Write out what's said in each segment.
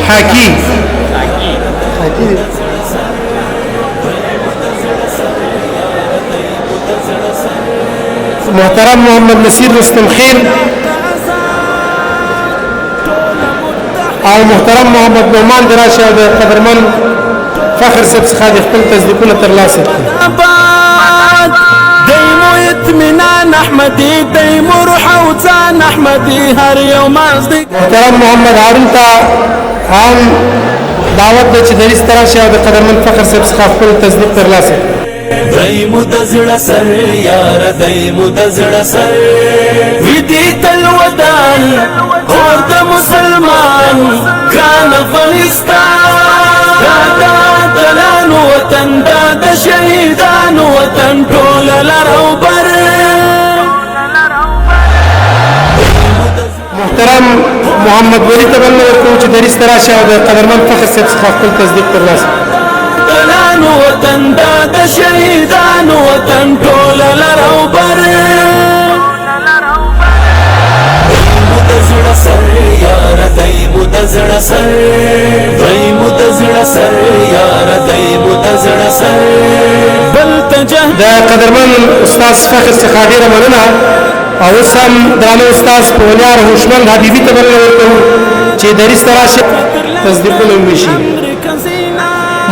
حاکی محترم محمد نصیر رستم خیل او محترم محمد نعمان دراشي او قدرمن فخر صاحب څخه د خپل تصدیقونه ترلاسه کړي. دایمو اطمینان احمدي دایمو روح او ځان احمدي هر یو مازدیګ. محترم محمد هارون ته هم دعوت دی چې دریس تراشي او د قدرمن فخر صاحب څخه خپل تصدیق ترلاسه کړي. دایمو د زړه سر یار دایمو د زړه سر ویدی تل ودان اور د مسلمان ګران افغانستان دا دلانو وطن دا د شهیدانو وطن ټول لرو بر. محترم محمد ولی ته بلنه ورکوم چې دریس تراشي او د قدرمن فخر صاحب څخه خپل تصدیق ترلاسه کړي. دلانو وطن دا د شهیدانو وطن ټول لرو بر. دایمو د زړه سر یار دایمو د زړه سر دایمو د زړه سر یار دایمو د زړه سر بل تجه د قدرمن استاد فخر څخه ډیره مننه او اوس هم درانه استاد پولیار هوشمند حبیبي ته بلنه ورکوم چې دریس تراشي تصدیقونه وشي.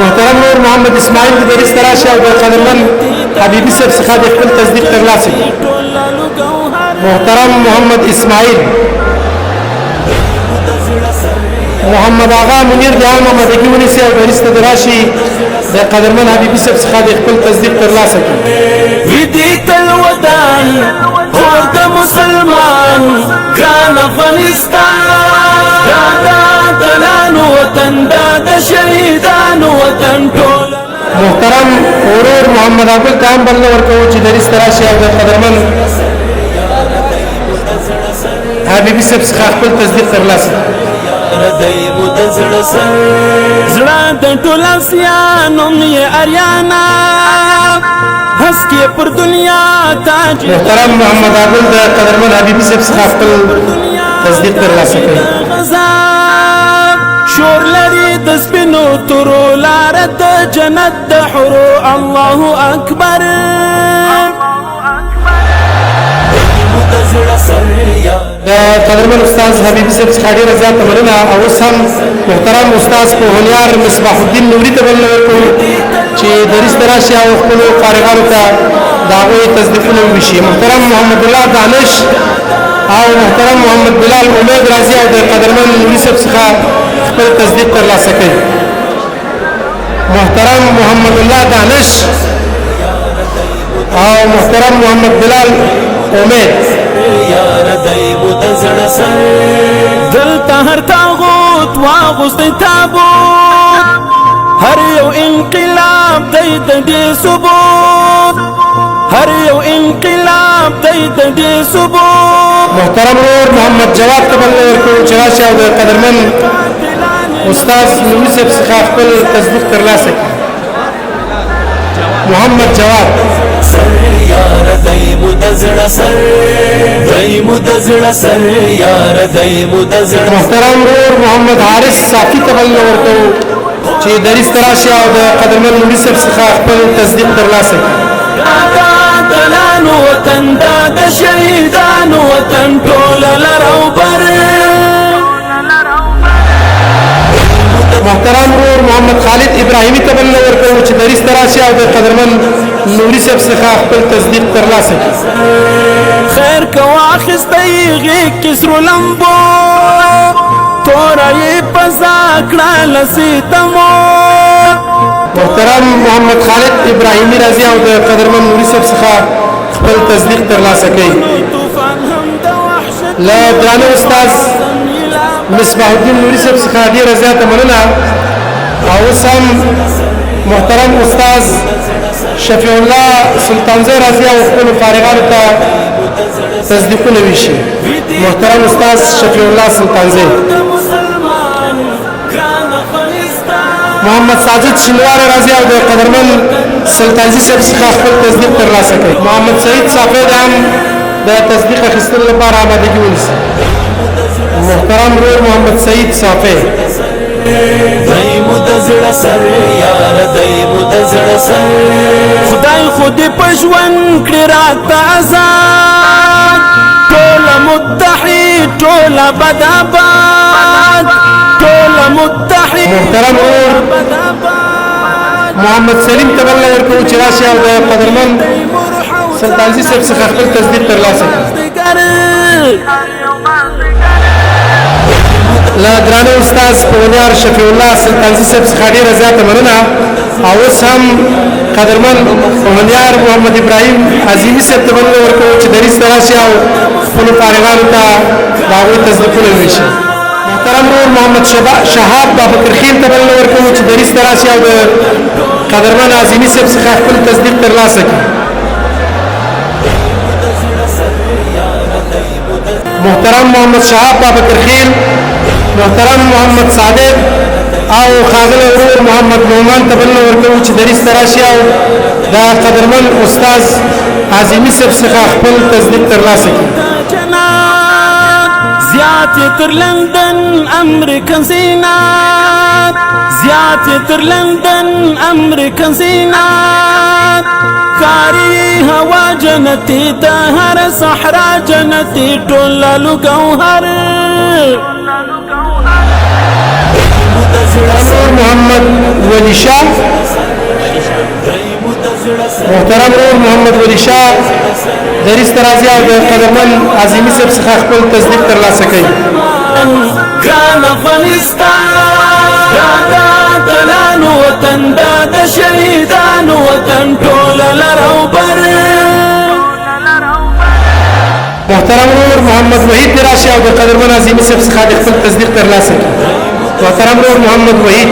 محترم نور محمد اسماعیل د دریس تراشي او د قدرمن حبیبي صاحب څخه د خپل تصدیق ترلاسه کړي. محترم محمد اسماعیل محمد آغا منیر د عام مدګي ونیسي او دریس تراشي د قدرمن حبیبي صاحب څخه د خپل تصدیق ترلاسه کړي. ویدی تل ودان اور د مسلمان ګران افغانستان دا دلانو وطن دا د شهیدانو وطن ټول. محترم ورور محمد عبد تام بلنه ورکوم چې دریس تراشي او د قدرمن حبیبي صاحب څخه خپل تصدیق ترلاسه کړي. دایمو د زړه سر زړه د ټول اسیانو یې اریانا هسکې پر دنیا تاج. محترم محمد عبد د قدرمن حبیبي صاحب څخه خپل تصدیق ترلاسه کړي. شور لري د سپینو تورو لار د جنت د حورو الله اکبر. د قدرمن استاد حبیبي صاحب څخه ډیره زیاته مننه او اوس هم محترم استاد پوهنیار مصباح الدین نوري ته بلنه ورکوم چې دریس تراشي او خپلو فارغانو ته د هغوی تصدیقونه وشي. محترم محمد الله دانش او محترم محمد بلال امید راځي او د قدرمن نوري صاحب څخه خپل تصدیق ترلاسه کوي. محترم محمد الله دانش او محترم محمد بلال امید یار دایمو د زړه سر دلته هر تاغوت واغوستی تابوت هر یو انقلاب دی د دې ثبوت هر یو انقلاب دی د دې ثبوت. محترم نور محمد جواد ته بلنه ورکوم چې راشي او د قدرمن استاد نوري صاحب څخه خپل تصدیق ترلاسه کړي. محمد جواد یار دایمو د زړه سر دایمو د زړه سر یار دایمو د زړه. محترم نور محمد حارث صافي ته بلنه ورکوم چې دریس تراشي او د قدرمن نوري صاحب څخه خپل تصدیق ترلاسه کړي. دلانو وطن دا د شهیدانو وطن ټول لرو بر. محترم نور محمد خالد ابراهیمي ته بلنه ورکوم چې دریس تراشي او د قدرمن نوري صاحب څخه خپل تصدیق ترلاسه کړي. خیر کو اخستی غیږ کې سرو لمبو تورې پزا کړه لسیتمو. محترم محمد خالد ابراهیمي راځي او د قدرمن نوري صاحب څخه خپل تصدیق ترلاسه کوي. له درانه استاد مصباح الدین نوري صاحب څخه ډیره زیاته مننه او اوس هم محترم استاد شفیع الله سلطانزی راځي او خپلو فارغانو ته تصدیقونه وشي. محترم استاد شفیع الله سلطانزی محمد ساجد شنوار راځي او د قدرمن سلطانزی صاحب څخه خپل تصدیق ترلاسه کوي. محمد سعید صافی هم د تصدیق اخیستلو لپاره آمادګي ونیسي. محترم روح محمد سعید صافی دای مو د زړه سر یار دای مو د زړه سر خدای خود په ژوند کړی راته آزاد ټول متحد ټول بداباد ټول متحد محترم اور محمد سلیم تبله ورکو چې راشي او د قدرمن سلطانزي صاحب څخه خپل تصدیق ترلاسه کړي له ګرانه استاد پوهنیار شفیع الله سلطانزي صاحب څخه ډېره زیاته مننه او اوس هم قدرمن پوهنیار محمد ابراهیم عظیمي صاحب تبله ورکو چې دریځ ته راشي او خپلو فارغانو ته د هغوی تصدیقونه وویشي محترم نور محمد شهاب بابکرخیل تبله ورکو چې دریځ ته راشي او د قدرمن عظیمي صاحب څخه خپل تصدیق ترلاسه کړي محترم محمد شهاب بابکرخیل محترم محمد صادق او ښاغلی ورور محمد نعمان تبله ورکوو چې دریځ ته راشي او د قدرمن استاذ عظیمي صاحب څخه خپل تصدیق ترلاسه کړي زیات تر لندن امریکن زینات زیات تر لندن امریکن زینات کاری هوا جنتی دا هر صحرا جنتی ټول گوهر محمد ولی شاه محترم نور محمد ولی شاه دریځ ته راځي او د قدرمن عظیمي صاحب څخه خپل تصدیق ترلاسه کوي ګران افغانستان دا د اتلانو وطن دا د شهیدانو وطن ټول لرو بر محترم نور محمد وحید راشي او د قدرمن عظیمي صاحب څخه د خپل تصدیق ترلاسه کوي محترم نور محمد وحید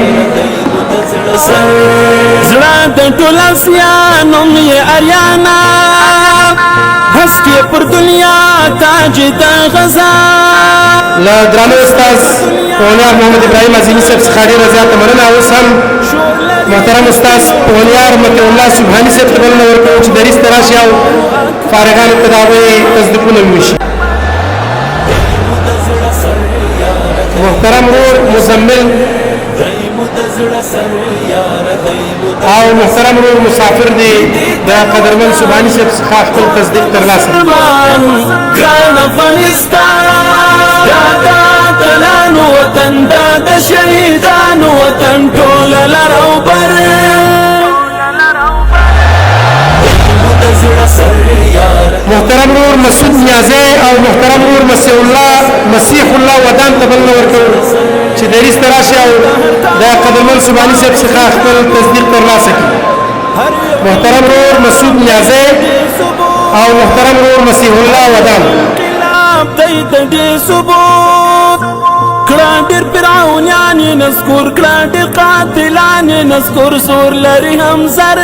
زړه د ټول اسیانو مې اریانا هسکې پر دنیا تاج د غزا له درانه استاذ پوهنیار محمد ابراهیم عظیمي صاحب څخه ډېره زیاته مننه اوس هم محترم استاذ پوهنیار مطیع الله سبحاني صاحب ته بلنه ورکوو چې دریځ ته راشي او فارغانو ته د هغوی تصدیقونه وویشي محترم ورور مزمل او محترم ورور مسافر دی د قدرمن سبحاني صاحب څخه خپل تصدیق ترلاسه ګران افغانستان دا د اتلانو وطن دا د شهیدانو وطن ټول لرو بر محترم ورور مسعود نیازی او محترم ورور مسیح الله ودان ته بلنه ورکوو چې دریځ ته راشي او د قدرمن سبحاني صاحب څخه خپل تصدیق ترلاسه کړي محترم ورور مسعود نیازی او محترم ورور مسیح الله ودان کړه ډېر فرعونیان نذکر کړه ډېر قاتلان نذکر سور لري هم زر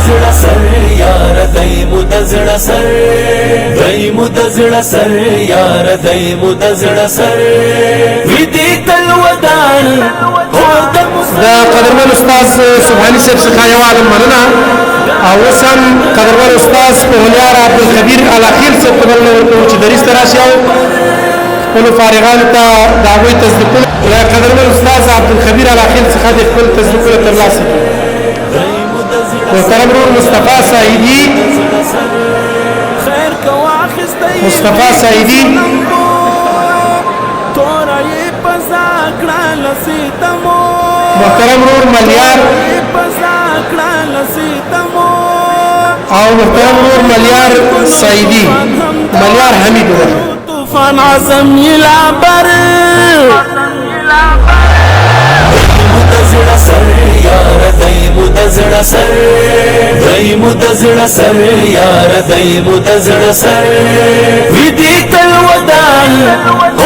زړه سر یار دای مو د زړه سر دای مو د زړه سر یار دای مو د زړه سر وی دې تل ودان اور د قدرمن استاذ سبحاني صاحب څخه یو عالم مننه او اوس هم قدرمن استاذ پوهنیار عبدالخبیر الاخیل صاحب ته بلنه ورکوو چې دریځ ته راشي او خپلو فارغانو ته د هغوی تصدیقونه له قدرمن استاذ عبدالخبیر الاخیل څخه د خپل تصدیقونه ترلاسه کړي محترم ورور مصطفی سعیدی محترم ورور ملیار او محترم ورور ملیار سعیدی ملیار حمید طوفان عظم یلا بر دای مو د زړه سر دای مو د زړه سر یار دای مو د زړه سر وی دې تل ودان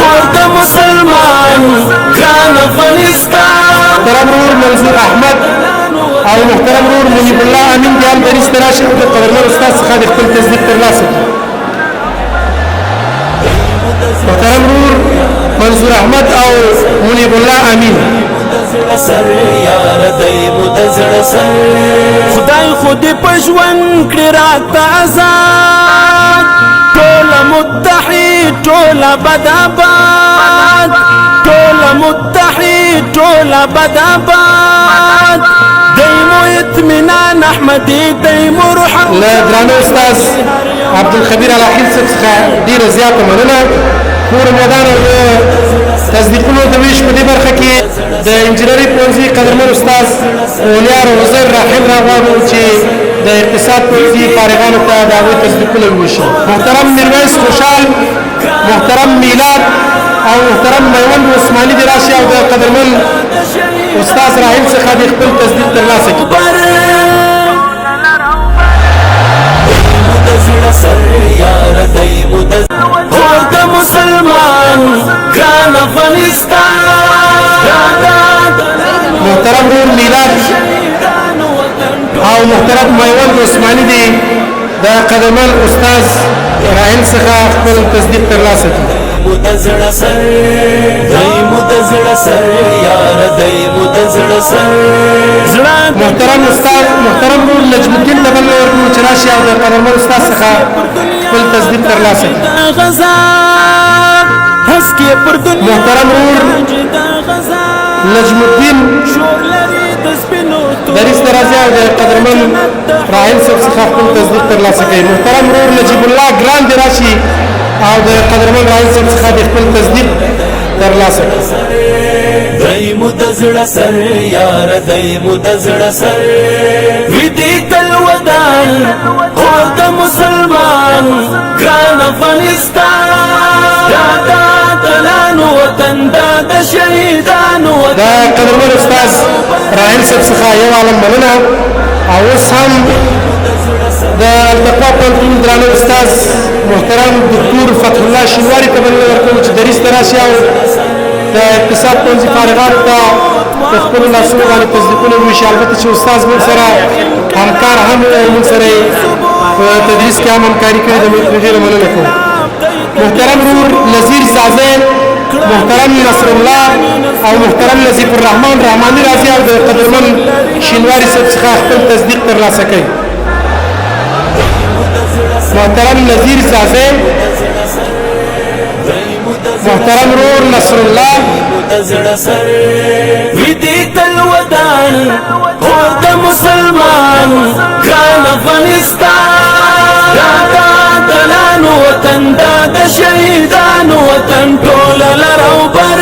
اور د مسلمان ګران افغانستان محترم ورور منظور احمد او محترم ورور منیب الله امین د هم دریځ ته راشي او د قدرمن استاد څخه د خپل تصدیق ترلاسه کړي محترم ورور منظور احمد او منیب الله امین سر یار دای مو د زړه سر خدای خود په ژوند کړی راته آزاد ټول متحد ټوله بداباد ټوله متحد ټوله بداباد دایمو اطمینان احمدي دایمو روح له درانه استاذ عبدالخبیر الاخیل صاحب څخه ډېره زیاته مننه. کور میدان او د تصدیقونو د ویش په دې برخه کې د انجینري پوهنځي قدرمن استاذ اولیار عزیر راحل راغواړو چې د اقتصاد پوهنځي فارغانو ته د هغوی تصدیقونه وویشي. محترم میرویس خوشحال، محترم میلاد او محترم میوند عثماني دې راشي او د قدرمن استاذ راحل څخه د خپل تصدیق ترلاسه کړي. اور د مسلمان ګران افغانستان محترم رور میلاد او محترم میوند عثماني دې د قدرمن استاذ راحل څخه خپل تصدیق ترلاسه کړي. مدزړه سر دای مدزړه سر یار دای مدزړه سر محترم استاد محترم رور نجم الدین دبل ورکو چې راشي او د قدرمن استاد څخه خپل تصدیق ترلاسه کړي. محترم رور نجم الدین دریس درازي او د قدرمن راحل صاحب څخه خپل تصدیق ترلاسه کړي. محترم رور نجیب الله ګران دې راشي او د قدرمن راحل صاحب څخه د خپل تصدیق ترلاسه کړي. دای مدزړه سر یار دای مدزړه سر ویدی تل ودان اور د مسلمان ګران افغانستان دا دلانو وطن دا د شهیدانو د قدرمن استاذ راحل صاحب څخه یو عالم مننه. او اوس هم د التقوا پوهنتون درانه استاذ محترم دکتور فتح الله شینواري ته بلنه ورکوو چې دریځ ته راشي او د اقتصاد پوهنځي فارغانو ته په خپلو لاسونو باندې تصدیقونه وویشي. البته چې استاذ موږ سره همکار هم و او موږ سره یې په تدریس کې هم همکاري کړې ده. موږ ترې ډېره مننه کوو. محترم رور نظیر زازی، محترم نصر الله او محترم نظیف الرحمن رحماني راځي او د قدرمن شینواري صاحب څخه خپل تصدیق ترلاسه کوي. محترم نظیر زازی، محترم رور نصر الله ویدی تل ودان اور د مسلمان ګران افغانستان دا دلانو وطن دا د شهیدانو وطن ټول لرو بر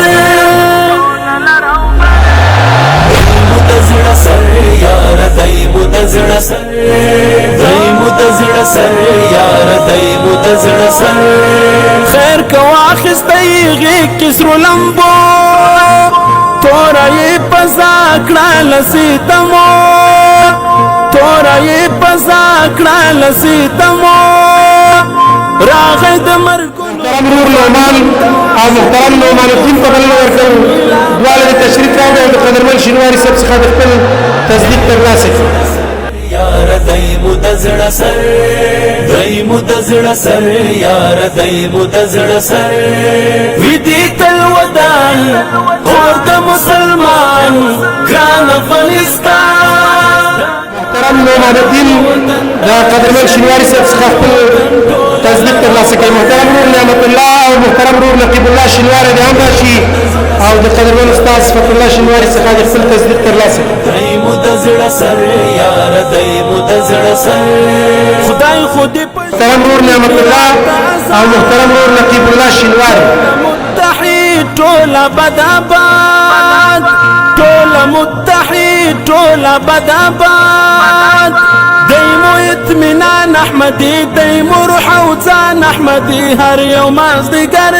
مدزړه سر یار دای مدزړه سر دای مدزړه سر یار دای مدزړه سر خیر کو اخستای غی کسر لمبو تورای پزا کړه لسیتمو تورای پزا کړه لسیتمو راغې د مرګ محترم رور نعمان او محترم نعمان الدین ته بلنه ورکوو دواړه د تشریف راوړي او د قدرمن شینواري صاحب څخه د خپل تصدیق ترلاسه کړي. یار دای مدزړه سر دای مدزړه سر یار دای مدزړه سر ویدی تل ودان اور د مسلمان ګران افغانستان محترم نعمان الدین د قدرمن شینواري صاحب څخه خپل تصدیق ترلاسه کوي. محترم رور نعمت الله او محترم رور نقیب الله شینواري دې هم راشي او د قدرمن استاذ فتح الله شینواري څخه د خپل تصدیق ترلاسه کوي. دای مدزړه سر یار دای مدزړه سر خدای خود محترم رور نعمت الله او محترم رور نقیب الله شینواري متحد ټوله بداباد ټوله متحد ټوله بداباد دایمو اطمینان احمدي دایمو روح او ځان احمدي هر یو مازدیګر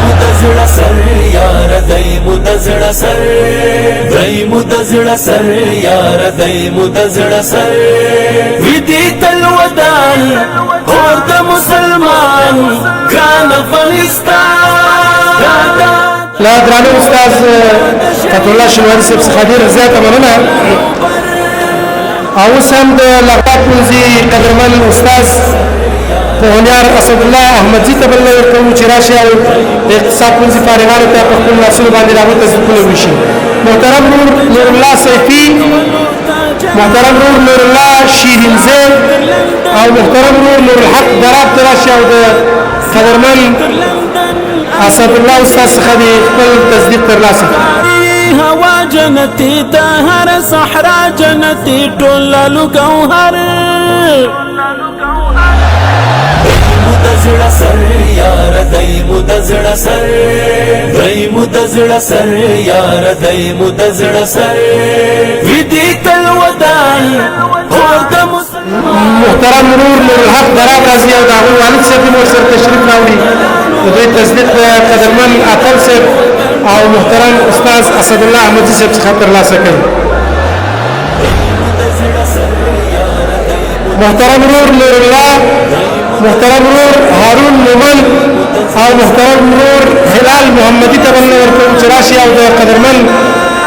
مدزړه سر یار دای مدزړه سر دای مدزړه سر یار دای مدزړه سر ویدی تل ودان اور د مسلمان ګران افغانستان لا درانه استاذ فتح الله شینواري صاحب څخه ډېره زیاته مننه. او اوس هم د لغات پوهنځي قدرمن استاذ پوهنیار اسد الله احمدزي ته بلنه ورکوو چې راشي او د اقتصاد پوهنځي فارغانو ته په خپلو لاسونو باندې د هغوی تصدیقونه وویشي. محترم نور الله سیفي محترم رور نور الله شیرین زی او محترم رور نور الحق دراب تراشي او د قدرمن اسد الله استاد څخه د خپل تصدیق ترلاسه هوا جنتی ده هر صحرا جنتی ټول لګوهر مدزړه سر یار دای مدزړه سر دای مدزړه سر یار دای مدزړه سر ودی تل ودان اور د محترم نور نور الحق دراب راځي او د هغه والد صاحب مو سره تشریف راوړي د دوی تصدیق قدرمن اتل صاحب او محترم استاد اسد الله احمدی صاحب څخه ترلاسه کړي محترم نور نور الله محترم نور هارون مومن او محترم نور هلال محمدی ته بلنه ورکوم چې راشي او د قدرمن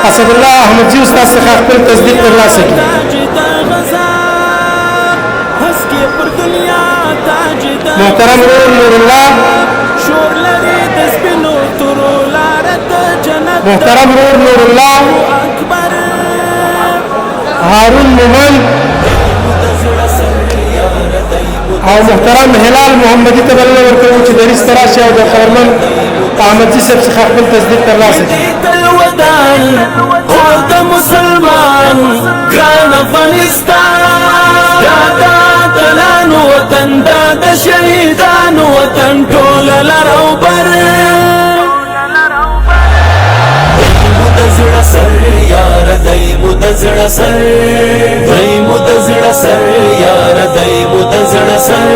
اسد الله احمدی استاد څخه خپل تصدیق ترلاسه کړي محترم نور الله محترم نور الله هارون مومن او محترم هلال محمدی ته بلنه ورکوم چې دریس تراشي او د قدرمن احمدی صاحب څخه خپل تصدیق ترلاسه کړي اور د مسلمان ګران افغانستان دا دلان وطن دا د شهیدان وطن ټول لرو بر مدزړه سر یار دای مدزړه سر دای مدزړه سر یار دای مدزړه سر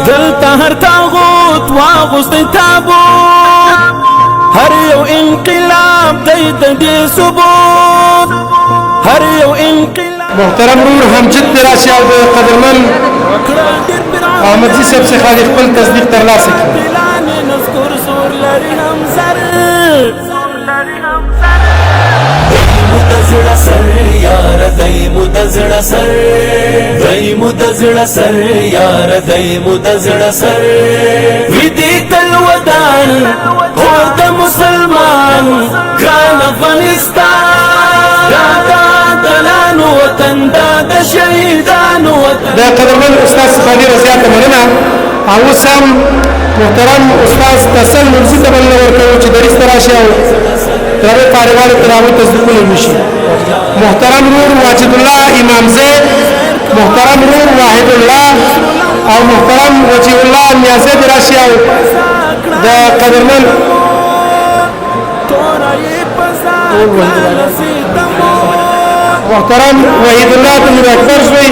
دلته هر تاغوت واغوست تابوت هر یو انقلاب دای د دې ثبوت هر یو انقلاب محترم نور حمجد راشي او د قدرمن احمدی صاحب څخه خپل تصدیق ترلاسه کړي مدزړه سر یار دای مدزړه سر دای مدزړه سر یار دای مدزړه سر ودی تل ودان اور د مسلمان ګران افغانستان دا دلان وطن دا د شهیدان وطن د قدرمن استاد څخه ډیره زیاته مننه او اوس هم محترم استاد تسل مرزي ته بلنه ورکوم چې دریس ته راشي او ترې فارغانو ته راوړي تصدیقونه وشي محترم نور واجد الله امام زید محترم نور واحد الله او محترم وجیه الله نیازی راشي او د قدرمن محترم وحید الله ته نور اکبر زوی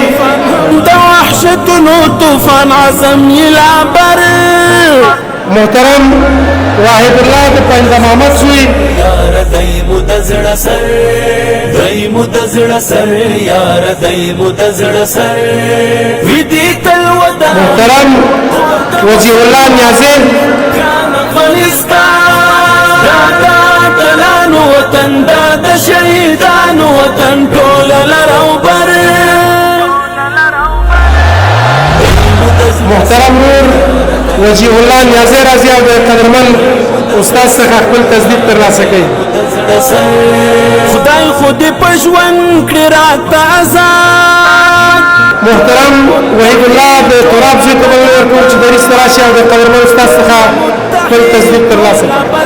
د وحشتونو طوفان عظم یلا بر محترم واحد الله د پنځه محمد زوی یار دای مدزړه سر دای مدزړه سر یار دای مدزړه سر ودی تل ودا محترم وجیه الله نیازی ګران افغانستان دا دلان وطن دا د شهیدان وطن ټول لرو بر محترم نور وجیه الله نیازی راځي او د قدرمن استاد څخه خپل تصدیق ترلاسه کوي خدای خود په ژوند کړی راته آزاد محترم وحید الله د تراب زوی ته بلنه ورکوم چې دریس ته راشي او د قدرمن استاد څخه خپل تصدیق ترلاسه کړي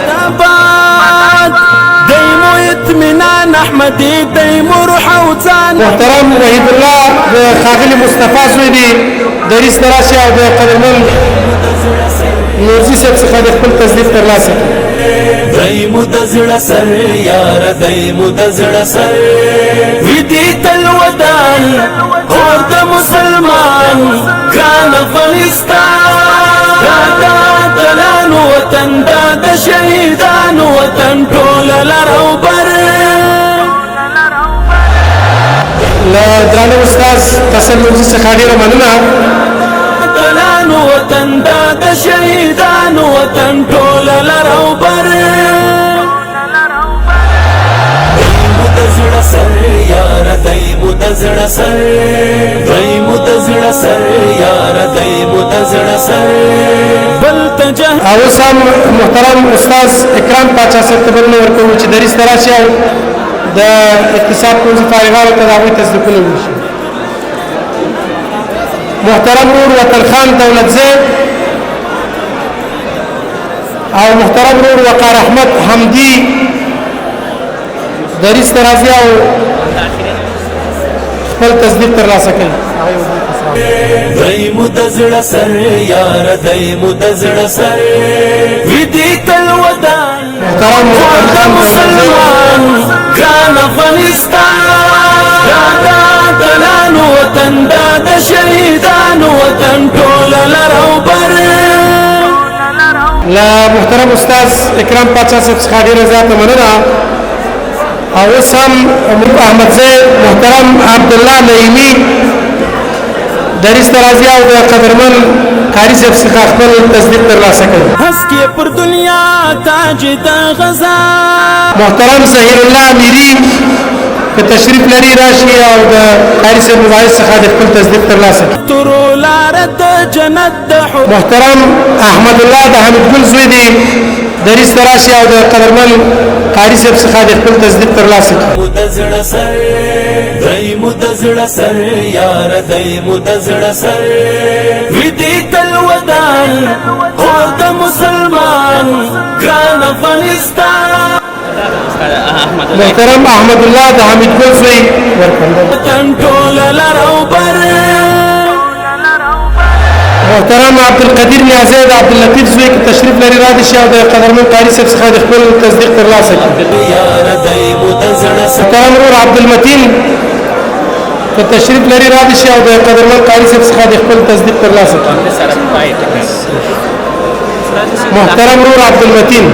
دایمو اطمینان احمدی دایمو روح او ځان محترم وحید الله د ښاغلي مصطفی زوی دی دریس ته راشي او د قدرمن نورزي صاحب څخه د خپل تصدیق ترلاسه کړي دای مدزړه سر یار دای مدزړه سر ودی تل ودان اور د مسلمان ګران افغانستان دا دلان وطن دا د شهیدان وطن ټول لرو بر له درانه استاد تسل مرزي څخه ډیره مننه دلان وطن دا د شهیدان وطن ټول لرو بر مدزړه سر یار دای مدزړه سر دای مدزړه سر یار دای مدزړه سر بل تجه او اوس هم محترم استاد اکرام پاچا صاحب ته بلنه ورکوم چې دریس ته راشي او د اقتصاد پوهنځي فارغانو ته د هغوی تصدیقونه وشي. محترم ورور وطن خان دولتزی او محترم ورور وقار احمد حمدی دریس ته راځي او خپل تصدیق ترلاسه کوي. دای مو د زړه سر یار دای مو د زړه سر ودی تل ودان محترم مسلمان ګران افغانستان دا دلان وطن دا د شهیدانو وطن ټول لرو بر. لا محترم استاد اکرام پاچا صاحب څخه ډیره زیاته مننه. او اوس هم احمدزی محترم عبدالله نعیمي دریس ته راځي او د قدرمن قاري صاحب څخه خپل تصدیق ترلاسه کوي. هسکې پر دنیا تاج د غزا محترم ظهیر الله میری که تشریف لري راشي او د قاري صاحب مباحث څخه د خپل تصدیق ترلاسه کوي. تورو لار د جنت د محترم احمد الله د حمید ګل زوی دی دریس ته راشي او د قدرمن قاري صاحب څخه د خپل تصدیق ترلاسه کوي. د زړه سر دای مو د زړه سر یار دای مو د زړه سر ودی تل ودان اور د مسلمان ګران افغانستان. محترم احمد الله د حمید ګل زوی وطن ټول لرو بر. محترم عبدالقدیر نیازی د عبداللطیف زوی که تشریف لري راشي او د قدرمن قاري صاحب څخه د خپل تصدیق ترلاسه کوي. محترم ورور عبدالمتین که تشریف لري راشي او د قدرمن قاري صاحب څخه د خپل تصدیق ترلاسه کوي. محترم ورور عبدالمتین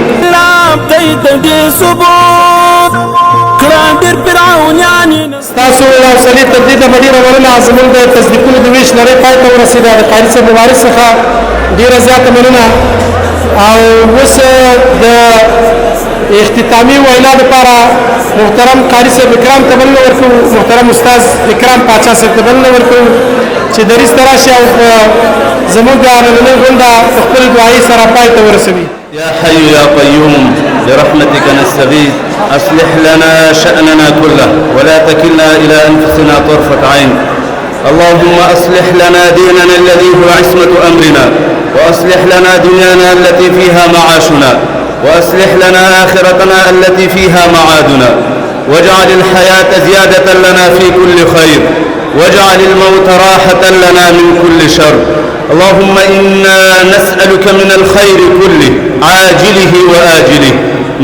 تاسو حوصلې تبدید د ډېره مننه. زموږ د تصدیقونو د ویش لړۍ پای ته ورسېده. د قاري صاحب مبارز څخه ډېره زیاته مننه. او اوس د اختتامي وینا لپاره محترم قاري صاحب اکرام ته بلنه ورکوو. محترم استاد اکرام پاچا صاحب ته بلنه ورکوو چې دریس ته راشي او زموږ د نننۍ غونډه په خپل دعایي سره پای ته ورسوي. يا حي يا قيوم برحمتك نستغيث أصلح لنا شأننا كله ولا تكلنا إلى أنفسنا طرفة عين. اللهم أصلح لنا ديننا الذي هو عصمة أمرنا وأصلح لنا دنيانا التي فيها معاشنا وأصلح لنا آخرتنا التي فيها معادنا واجعل الحياة زيادة لنا في كل خير واجعل الموت راحة لنا من كل شر. اللهم إنا نسألك من الخير كله عاجله وآجله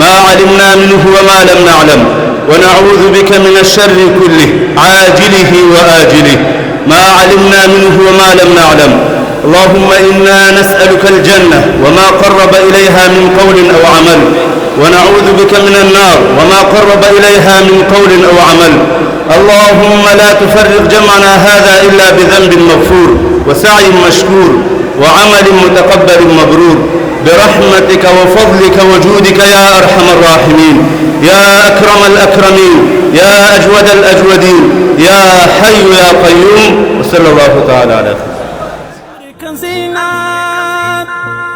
ما علمنا منه وما لم نعلم ونعوذ بك من الشر كله عاجله وآجله ما علمنا منه وما لم نعلم. اللهم إنا نسألك الجنة وما قرب إليها من قول أو عمل ونعوذ بك من النار وما قرب إليها من قول أو عمل. اللهم لا تفرق جمعنا هذا إلا بذنب مغفور وسعي مشكور وعمل متقبل مبرور برحمتك وفضلك وجودك يا أرحم الراحمين يا أكرم الأكرمين يا أجود الأجودين يا حي يا قيوم. وصلى الله تعالى على خير.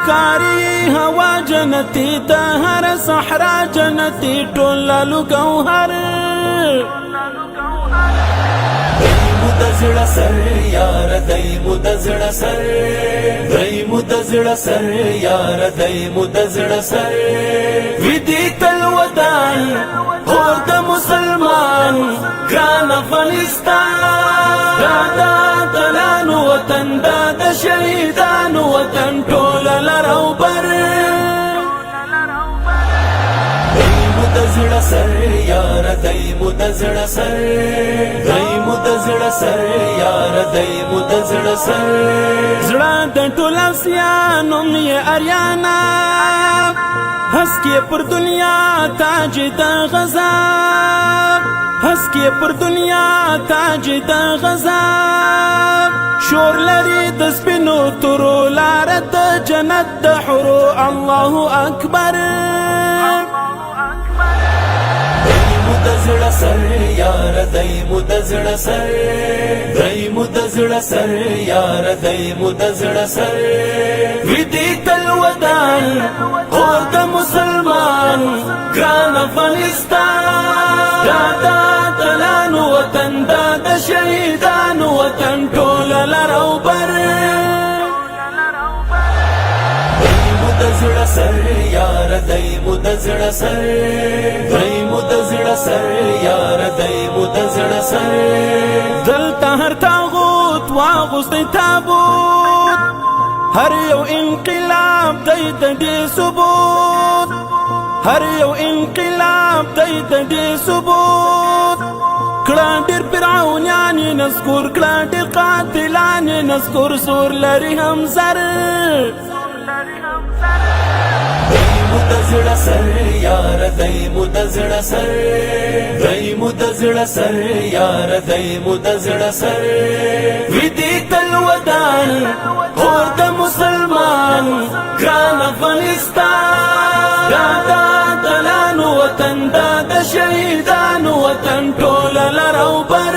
کاری هوا جنتی تهر صحرا جنتی ټول گوهر د زړه سر یار دای مو د زړه سر دای مو د زړه سر یار دای مو د زړه سر ودی تل ودان اور د مسلمان ګران افغانستان دا دلان وطن دا د شهیدانو وطن ټول لرو بر. دای مو د زړه سر یار دای مو د زړه سر دای مو د زړه سر یار دای مو د زړه سر زړه د ټول افسیانو می اریانا هسکې پر دنیا تاج د غزا هسکې پر دنیا تاج د غزا شور لري د سپینو تورو لار د جنت د حورو الله اکبر. د زړه سر یار دای مو د زړه سر دای مو د زړه سر یار دای مو د زړه سر ودی تل ودان اور د مسلمان ګران افغانستان. زړه سر یار دای مو د زړه سر دای مو د زړه سر یار دای مو د زړه سر دلته هر تاغوت واغوستی تابوت هر یو انقلاب دای د دې ثبوت هر یو انقلاب دای د دې ثبوت کړه ډېر فرعونیان یې نذکر کړه ډېر قاتلان یې نذکر سور لري هم زر دای مو د زړه سر یار دای مو د زړه سر دای مو د زړه سر یار دای مو د زړه سر وی دې تل ودان اور د مسلمان ګران افغانستان دا دلانو وطن دا د شهیدانو وطن ټول لرو بر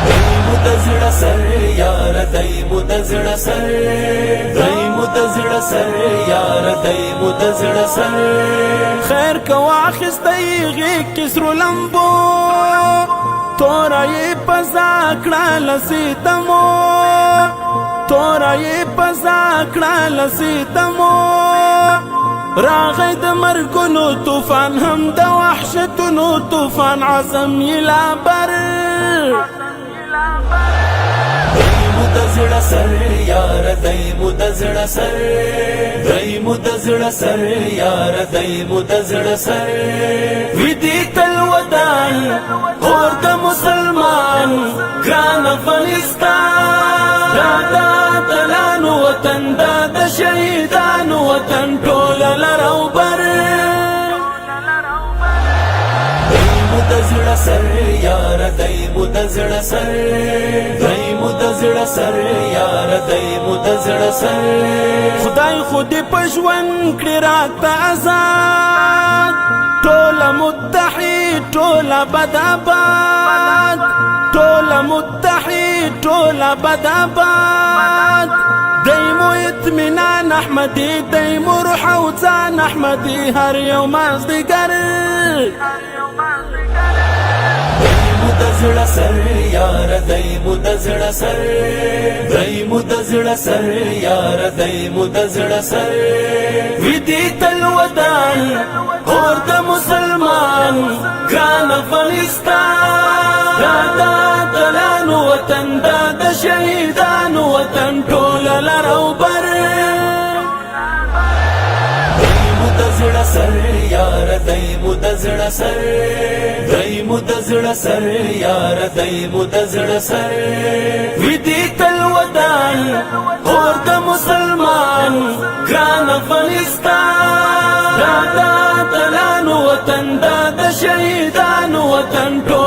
دای مو د زړه سر یار دای مو د زړه سر دای مو د زړه سر یار دای مو د زړه سر خیر کو اخستای غیږ کې سرو لمبو تورای پزا کړه لسیتمو تورای پزا کړه لسیتمو راغی د مرګونو طوفان هم د وحشتونو طوفان عزم یلا بر دای مو د زړه سر یار دای مو د زړه سر دای مو د زړه سر یار دای مو د زړه سر وی دې تل ودان اور د مسلمان ګران افغانستان دا دلانو وطن دا د شهیدانو وطن ټول لرو بر دای مو د زړه سر یار دای مو د زړه سر دای مو د زړه سر یار دای مو د زړه سر خدای خود په ژوند کړی راته آزاد ټول متحد ټول بداباد ټول متحد ټول بداباد دایمو اطمینان احمدی دایمو روح او ځان احمدی هر یو مازدیګر دای مو د زړه سر یار دای مو د زړه سر دای مو د زړه سر یار دای مو د زړه سر وی دې تل ودان اور د مسلمان ګران افغانستان دا دلانو وطن دا د شهیدانو وطن ټول لرو بر دای مو د زړه سر یار دای مو د زړه سر دای مو د زړه سر یار دای مو د زړه سر وی دې تل ودان اور د مسلمان ګران افغانستان دا دلانو وطن دا د شهیدانو وطن ټول